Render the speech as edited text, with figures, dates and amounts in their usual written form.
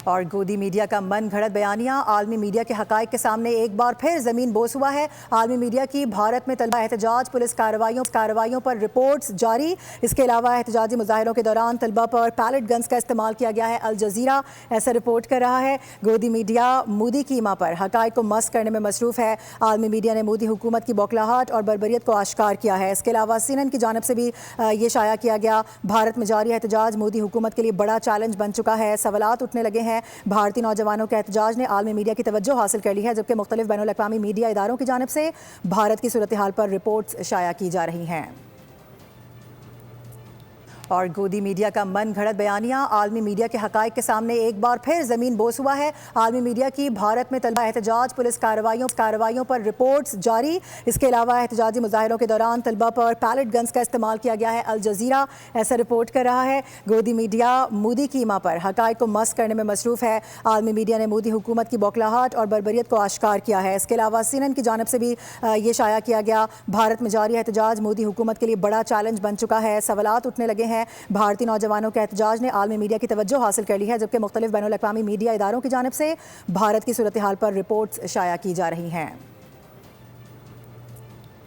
और गोदी मीडिया का मन घड़त बयानिया आलमी मीडिया के हकाइक के सामने एक बार फिर जमीन बोस हुआ है। आलमी मीडिया की भारत में तलबा एहतजाज, पुलिस कार्रवाइयों पर रिपोर्ट्स जारी। इसके अलावा एहतजाजी मुजाहिरों के दौरान तलबा पर पैलेट गन्स का इस्तेमाल किया गया है। अल जजीरा ऐसा रिपोर्ट कर रहा है। गोदी मीडिया मोदी की ईमा पर हकाइक को मस्क करने में मसरूफ है। आलमी मीडिया ने मोदी हुकूमत की बौखलाहट और बर्बरियत को आश्कार किया है। इसके अलावा CNN की जानिब से भी ये शाया किया गया। भारत में जारी एहतजाज मोदी हुकूमत के लिए बड़ा चैलेंज बन चुका है। सवालात उठने लगे हैं। भारतीय नौजवानों के एहतजाज ने आलमी मीडिया की तवज्जो हासिल कर ली है, जबकि मुख्तलिफ बैनुल-अक़वामी मीडिया इदारों की जानिब से भारत की सूरत हाल पर रिपोर्ट्स शाया की जा रही हैं। और गोदी मीडिया का मन घड़त बयानिया आलमी मीडिया के हकाइक के सामने एक बार फिर जमीन बोस हुआ है। आलमी मीडिया की भारत में तलबा एहतजाज, पुलिस कार्रवाइयों पर रिपोर्ट्स जारी। इसके अलावा एहतजाजी मुजाहिरों के दौरान तलबा पर पैलेट गन्स का इस्तेमाल किया गया है। अल जजीरा ऐसा रिपोर्ट कर रहा है। गोदी मीडिया मोदी की ईमा पर हकाइक को मस्क करने में मसरूफ है। आलमी मीडिया ने मोदी हुकूमत की बौखलाहट और बर्बरियत को आश्कार किया है। इसके अलावा CNN की जानिब से भी ये शाया किया गया। भारत में जारी एहतजाज मोदी हुकूमत के लिए बड़ा चैलेंज बन चुका है। सवालात उठने लगे हैं। भारतीय नौजवानों के एहतजाज ने आलमी मीडिया की तवज्जो हासिल कर ली है, जबकि मुख्तलिफ बैनुल-अक़वामी मीडिया इदारों की जानिब से भारत की सूरत हाल पर रिपोर्ट्स शाया की जा रही हैं।